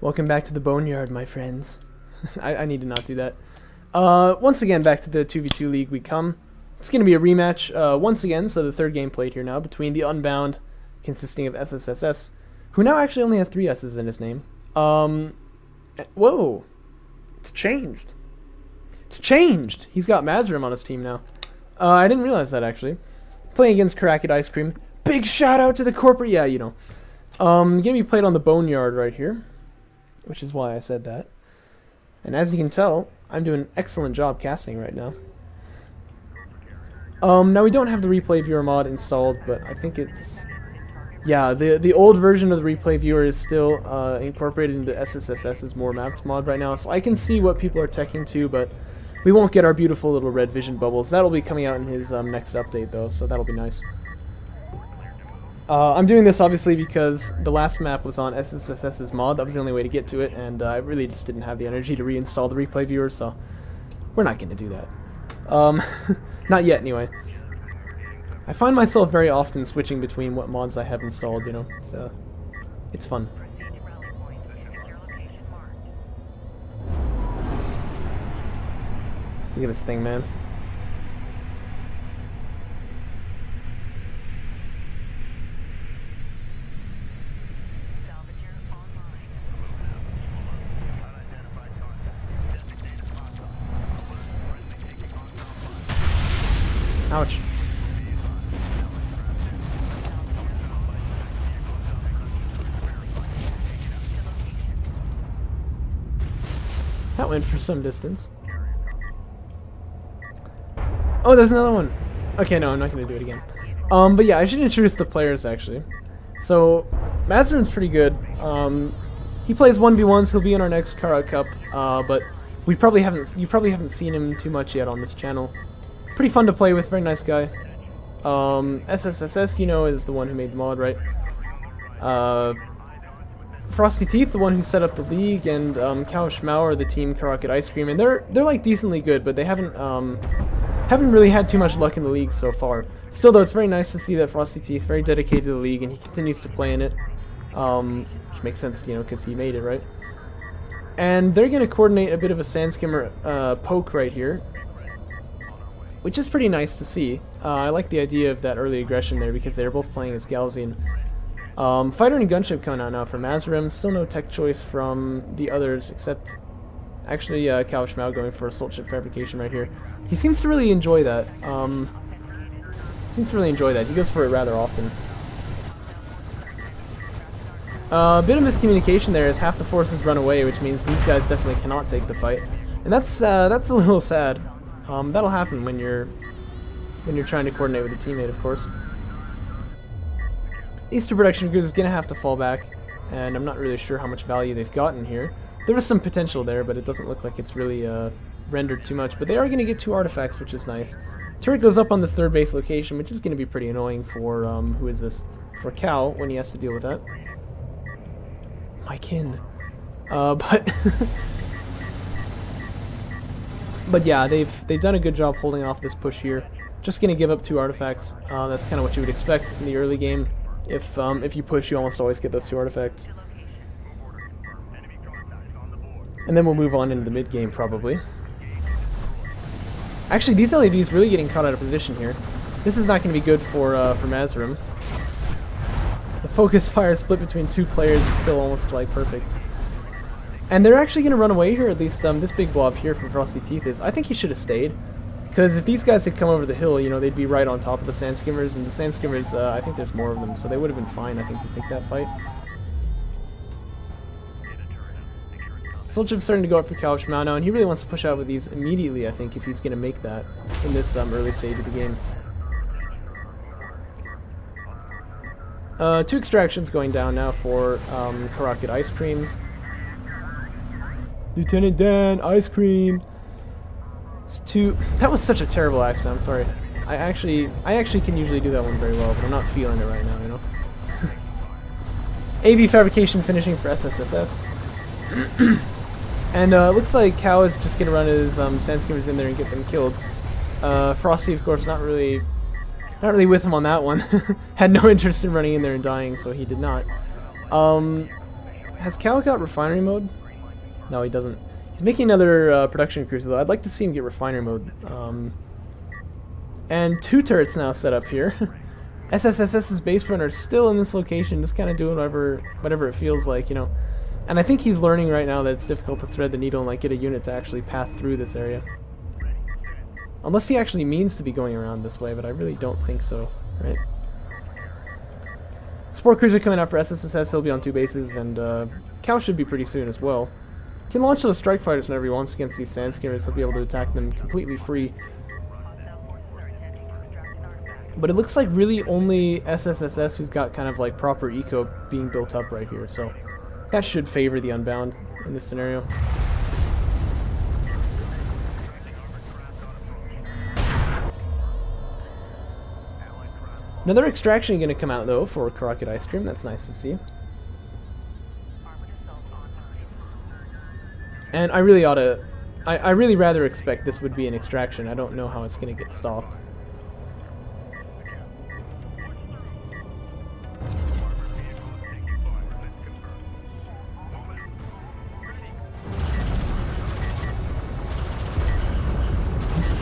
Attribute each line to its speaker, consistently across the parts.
Speaker 1: Welcome back to the Boneyard, my friends. I need to not do that. Once again, back to the 2v2 league we come. It's going to be a rematch once again, so the third game played here now, between the Unbound, consisting of SSSS, who now actually only has 3 S's in his name. Whoa! It's changed. It's changed! He's got Mazrym on his team now. I didn't realize that, actually. Playing against Kharakid Ice Cream. Big shout out to the corporate, yeah, you know. Gonna be played on the Boneyard right here, which is why I said that. And as you can tell, I'm doing an excellent job casting right now. Now we don't have the replay viewer mod installed, but I think it's... Yeah, the old version of the replay viewer is still incorporated into SSSS's More Maps mod right now, so I can see what people are teching to, but we won't get our beautiful little red vision bubbles. That'll be coming out in his next update, though, so that'll be nice. I'm doing this obviously because the last map was on SSSS's mod. That was the only way to get to it, and I really just didn't have the energy to reinstall the replay viewer, so we're not going to do that. Not yet, anyway. I find myself very often switching between what mods I have installed, you know, so it's fun. Look at this thing, man. Ouch. That went for some distance. Oh, there's another one. Okay, no, I'm not going to do it again. But yeah, I should introduce the players, actually. So, Mazrym's pretty good. He plays 1v1s, he'll be in our next Kharakid Cup, but you probably haven't seen him too much yet on this channel. Pretty fun to play with, very nice guy. SSSS, you know, is the one who made the mod, right? Frosty Teeth, the one who set up the league, and Cow Schmau are the team Kharakid Ice Cream, and they're like decently good, but they haven't really had too much luck in the league so far. Still, though, it's very nice to see that Frosty Teeth very dedicated to the league, and he continues to play in it, which makes sense, you know, because he made it, right? And they're gonna coordinate a bit of a Sandskimmer poke right here, which is pretty nice to see. I like the idea of that early aggression there because they're both playing as Galzian. Fighter and Gunship coming out now for Mazrym. Still no tech choice from the others, except actually Cow Schmau going for Assault Ship Fabrication right here. He seems to really enjoy that. He goes for it rather often. A bit of miscommunication there as half the forces run away, which means these guys definitely cannot take the fight, and that's a little sad. That'll happen when you're trying to coordinate with a teammate, of course. These 2 production crews are gonna have to fall back, and I'm not really sure how much value they've gotten here. There is some potential there, but it doesn't look like it's really rendered too much. But they are gonna get 2 artifacts, which is nice. Turret goes up on this 3rd base location, which is gonna be pretty annoying for who is this? For Cow when he has to deal with that. My kin. But But yeah, they've done a good job holding off this push here. Just gonna give up 2 artifacts. That's kind of what you would expect in the early game. If you push, you almost always get those 2 artifacts. And then we'll move on into the mid game probably. Actually, these LAVs really getting caught out of position here. This is not going to be good for Mazrym. The focus fire split between 2 players is still almost like perfect. And they're actually going to run away here, at least this big blob here from Frosty Teeth is. I think he should have stayed. Because if these guys had come over the hill, you know, they'd be right on top of the Sandskimmers, and the Sandskimmers, I think there's more of them, so they would have been fine, I think, to take that fight. Solchiv's starting to go up for Cow Schmau now, and he really wants to push out with these immediately, I think, if he's going to make that in this early stage of the game. 2 extractions going down now for Kharakid Ice Cream. Lieutenant Dan, Ice Cream. That was such a terrible accent, I'm sorry. I actually can usually do that one very well, but I'm not feeling it right now, you know. AV fabrication finishing for SSSS. And looks like Cow is just gonna run his Sandskimmers in there and get them killed. Frosty, of course, not really with him on that one. Had no interest in running in there and dying, so he did not. Has Cal got refinery mode? No, he doesn't. He's making another production cruiser, though. I'd like to see him get refinery mode. And 2 turrets now set up here. SSSS's base runner is still in this location, just kind of doing whatever it feels like, you know. And I think he's learning right now that it's difficult to thread the needle and like get a unit to actually path through this area. Unless he actually means to be going around this way, but I really don't think so, right? Support cruiser coming out for SSSS, he'll be on 2 bases, and Cal should be pretty soon as well. He can launch those strike fighters whenever he wants against these sand skimmers, he'll be able to attack them completely free. But it looks like really only SSSS who's got kind of like proper eco being built up right here, so that should favor the Unbound in this scenario. Another extraction going to come out though for Kharakid Ice Cream. That's nice to see. And I really ought to... I really rather expect this would be an extraction. I don't know how it's going to get stopped.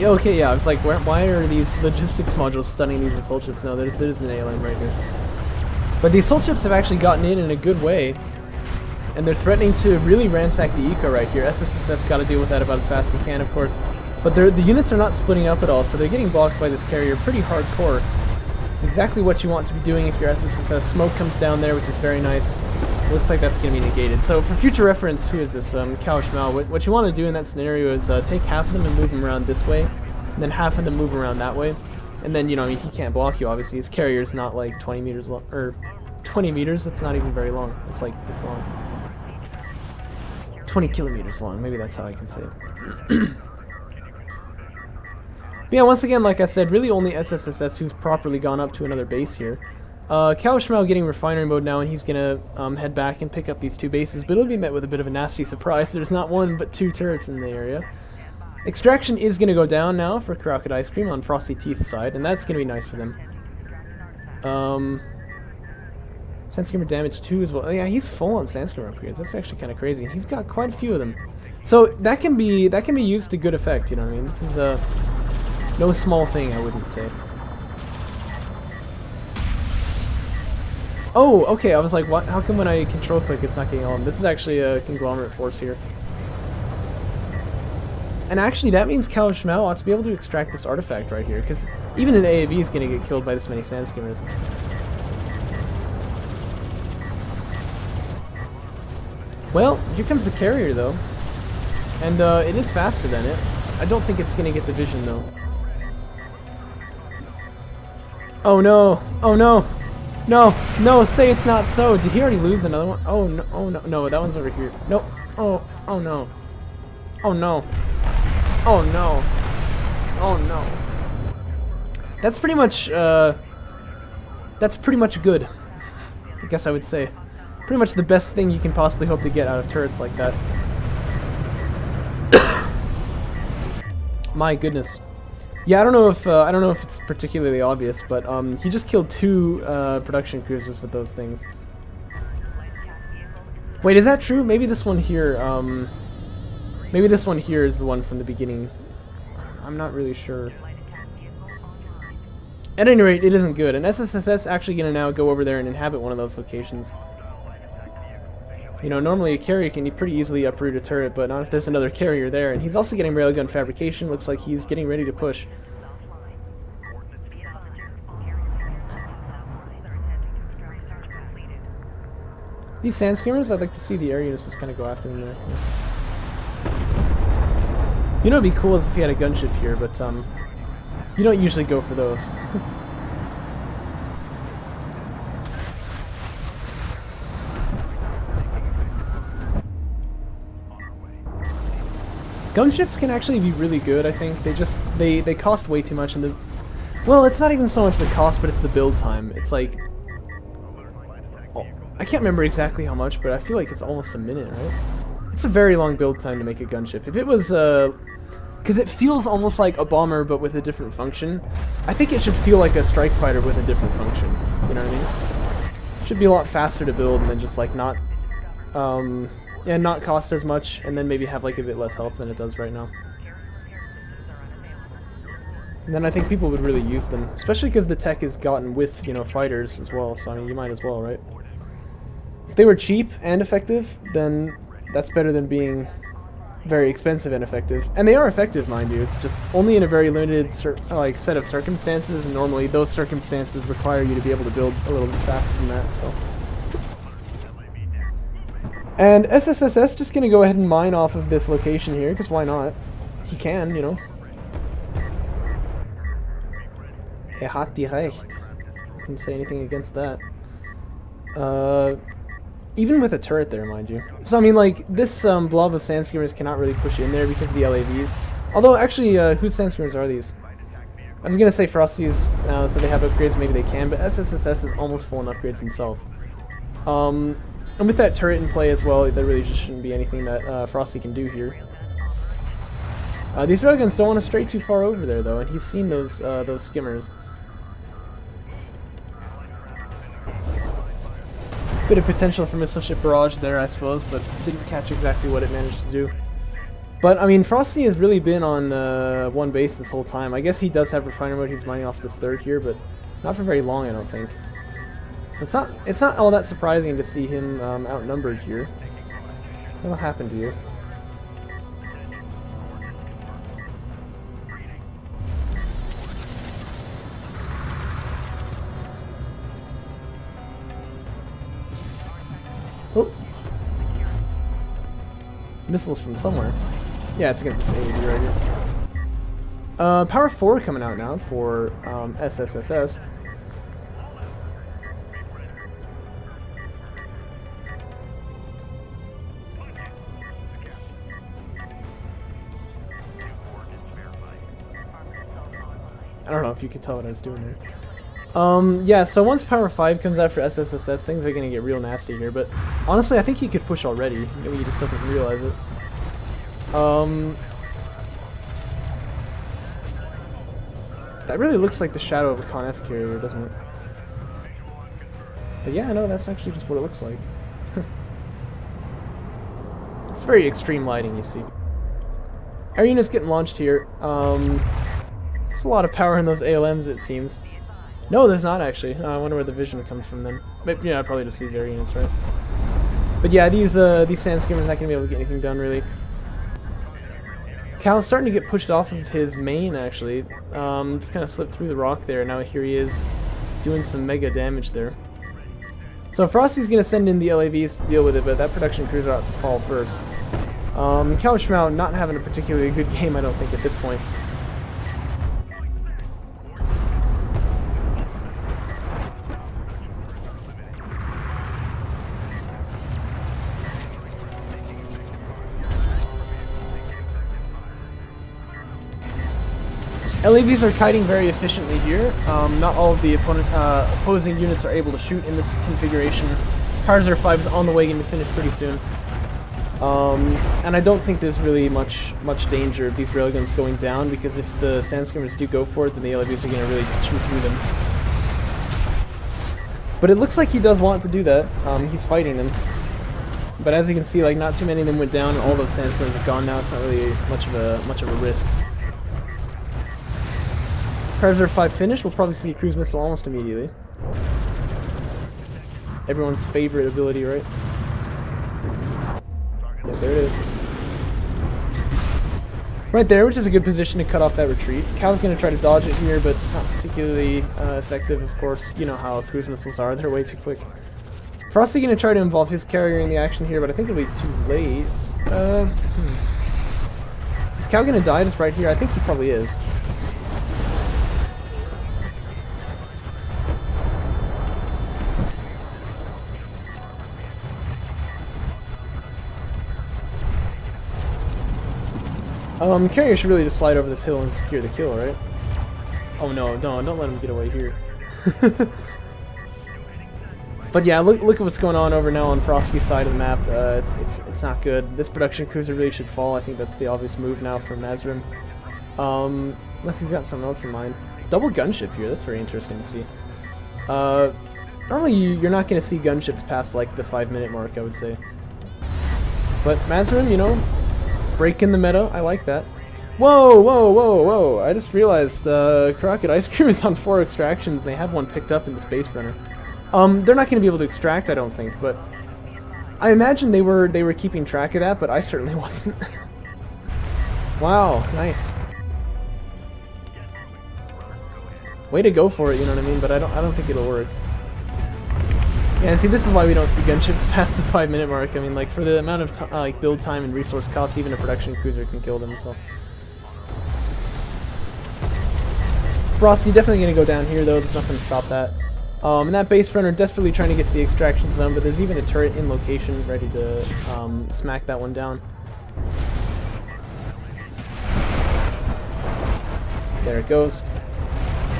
Speaker 1: Okay, yeah, I was like, why are these logistics modules stunning these assault ships? No, there's an ALM right here. But the assault ships have actually gotten in a good way, and they're threatening to really ransack the eco right here. SSSS got to deal with that about as fast as he can, of course. But the units are not splitting up at all, so they're getting blocked by this carrier pretty hardcore. It's exactly what you want to be doing if your SSSS. Smoke comes down there, which is very nice. Looks like that's going to be negated. So for future reference, who is this? Kao. What you want to do in that scenario is take half of them and move them around this way, and then half of them move around that way. And then, you know, I mean, he can't block you, obviously. His carrier's not like 20 meters long, or 20 meters, that's not even very long. It's like this long. 20 kilometers long, maybe that's how I can say it. But yeah, once again, like I said, really only SSSS who's properly gone up to another base here. Kao getting refinery mode now, and he's gonna head back and pick up these 2 bases, but it'll be met with a bit of a nasty surprise. There's not 1 but 2 turrets in the area. Extraction is gonna go down now for Kharakid Ice Cream on Frosty Teeth's side, and that's gonna be nice for them. Sandskimmer damage 2 as well. Oh, yeah, he's full on Sandskimmer upgrades. That's actually kind of crazy. He's got quite a few of them, so that can be used to good effect. You know what I mean? This is no small thing, I wouldn't say. Oh, okay, I was like, what? How come when I control click it's not getting on? This is actually a conglomerate force here. And actually, that means Kao ought to be able to extract this artifact right here, because even an AAV is going to get killed by this many sand skimmers. Well, here comes the carrier, though. And it is faster than it. I don't think it's going to get the vision, though. Oh, no. Oh, no. No, no, say it's not so. Did he already lose another one? Oh no, no, that one's over here. Nope. Oh no. Oh no. Oh no. Oh no. That's pretty much good, I guess I would say. Pretty much the best thing you can possibly hope to get out of turrets like that. My goodness. Yeah, I don't know if it's particularly obvious, but he just killed 2 production cruisers with those things. Wait, is that true? Maybe this one here. Maybe this one here is the one from the beginning. I'm not really sure. At any rate, it isn't good. And SSSS actually gonna now go over there and inhabit one of those locations. You know, normally a carrier can pretty easily uproot a turret, but not if there's another carrier there. And he's also getting railgun fabrication. Looks like he's getting ready to push. These sand skimmers, I'd like to see the air units just kind of go after them there. You know, it'd be cool is if you had a gunship here, but you don't usually go for those. Gunships can actually be really good, I think. They cost way too much, and well, it's not even so much the cost, but it's the build time. It's like, oh, I can't remember exactly how much, but I feel like it's almost a minute, right? It's a very long build time to make a gunship. If it was, because it feels almost like a bomber, but with a different function. I think it should feel like a strike fighter with a different function. You know what I mean? It should be a lot faster to build, and then just like not. and not cost as much, and then maybe have like a bit less health than it does right now. And then I think people would really use them, especially because the tech is gotten with, you know, fighters as well, so I mean, you might as well, right? If they were cheap and effective, then that's better than being very expensive and effective. And they are effective, mind you, it's just only in a very limited set of circumstances, and normally those circumstances require you to be able to build a little bit faster than that, so. And SSSS just gonna go ahead and mine off of this location here, because why not? He can, you know. Hat die Recht. Couldn't say anything against that. Even with a turret there, mind you. So I mean, like, this blob of sand skimmers cannot really push in there because of the LAVs. Although, actually, whose sand skimmers are these? I was gonna say Frosty's, so they have upgrades, maybe they can, but SSSS is almost full in upgrades himself. And with that turret in play as well, there really just shouldn't be anything that Frosty can do here. These railguns don't want to stray too far over there, though, and he's seen those skimmers. Bit of potential for missile ship barrage there, I suppose, but didn't catch exactly what it managed to do. But, I mean, Frosty has really been on one base this whole time. I guess he does have refiner mode, he's mining off this third here, but not for very long, I don't think. So it's not all that surprising to see him outnumbered here. What'll happen to you? Oh. Missiles from somewhere. Yeah, it's against this AAV right here. Power 4 coming out now for SSSS. I don't know if you could tell what I was doing there. Yeah, so once Power 5 comes out for SSSS, things are going to get real nasty here, but honestly, I think he could push already. Maybe he just doesn't realize it. That really looks like the shadow of a Con F carrier, doesn't it? But yeah, no, that's actually just what it looks like. It's very extreme lighting, you see. Air unit's getting launched here. There's a lot of power in those ALMs, it seems. No, there's not actually. I wonder where the vision comes from then. But yeah, probably just these air units, right? But yeah, these sand skimmers not gonna be able to get anything done really. Cal's starting to get pushed off of his main actually. Just kind of slipped through the rock there. Now here he is, doing some mega damage there. So Frosty's gonna send in the LAVs to deal with it, but that production cruiser ought to fall first. Schmau not having a particularly good game, I don't think, at this point. LAVs are kiting very efficiently here. Not all of the opposing units are able to shoot in this configuration. Kaiser 5 is on the way, going to finish pretty soon. And I don't think there's really much danger of these railguns going down, because if the sand skimmers do go for it, then the LAVs are going to really just chew through them. But it looks like he does want to do that. He's fighting them. But as you can see, like, not too many of them went down, and all those sand skimmers are gone now. It's not really much of a risk. Kaiser 5 finish, we'll probably see a cruise missile almost immediately. Everyone's favorite ability, right? Yeah, there it is. Right there, which is a good position to cut off that retreat. Cal's going to try to dodge it here, but not particularly effective, of course. You know how cruise missiles are, they're way too quick. Frosty going to try to involve his carrier in the action here, but I think it'll be too late. Is Cal going to die just right here? I think he probably is. Carrier should really just slide over this hill and secure the kill, right? Oh no, don't let him get away here. But yeah, look at what's going on over now on Frosty's side of the map. It's not good. This production cruiser really should fall. I think that's the obvious move now for Mazrym. Unless he's got something else in mind. Double gunship here, that's very interesting to see. Normally you're not going to see gunships past like the 5-minute mark, I would say. But Mazrym, you know, breaking the meta. I like that. Whoa, whoa, whoa, whoa. I just realized Kharakid Ice Cream is on 4 extractions. They have one picked up in this base runner. They're not going to be able to extract, I don't think, but I imagine they were keeping track of that, but I certainly wasn't. Wow, nice. Way to go for it, you know what I mean? But I don't think it'll work. Yeah, see, this is why we don't see gunships past the 5-minute mark. I mean, like, for the amount of like build time and resource costs, even a production cruiser can kill them. So, Frosty definitely gonna go down here, though. There's nothing to stop that. And that base runner desperately trying to get to the extraction zone, but there's even a turret in location ready to smack that one down. There it goes.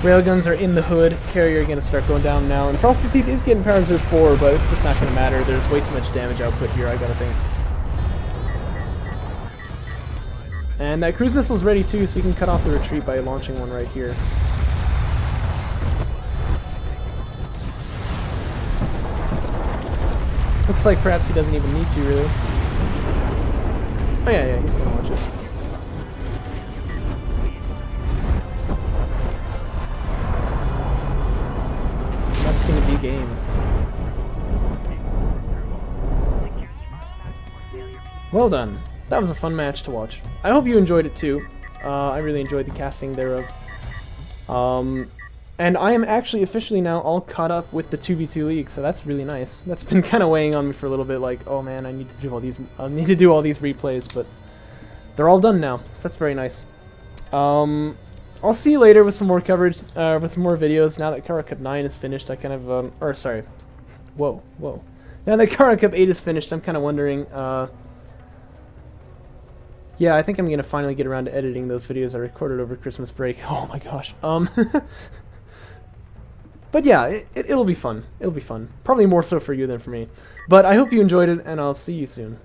Speaker 1: Railguns are in the hood. Carrier going to start going down now. And Frosty Teeth is getting Power Reserve 4, but it's just not going to matter. There's way too much damage output here, I gotta think. And that cruise missile's ready too, so we can cut off the retreat by launching one right here. Looks like perhaps he doesn't even need to, really. Oh yeah, he's going to launch it. Going to be game. Well done. That was a fun match to watch. I hope you enjoyed it too. I really enjoyed the casting thereof. And I am actually officially now all caught up with the 2v2 league, so that's really nice. That's been kind of weighing on me for a little bit, like, oh man, I need to do all these replays, but they're all done now, so that's very nice. I'll see you later with some more coverage, with some more videos. Now that Kharakid 9 is finished, I kind of, or sorry, whoa. Now that Kharakid 8 is finished, I'm kind of wondering, yeah, I think I'm going to finally get around to editing those videos I recorded over Christmas break. Oh my gosh. But yeah, it'll be fun. It'll be fun. Probably more so for you than for me. But I hope you enjoyed it, and I'll see you soon.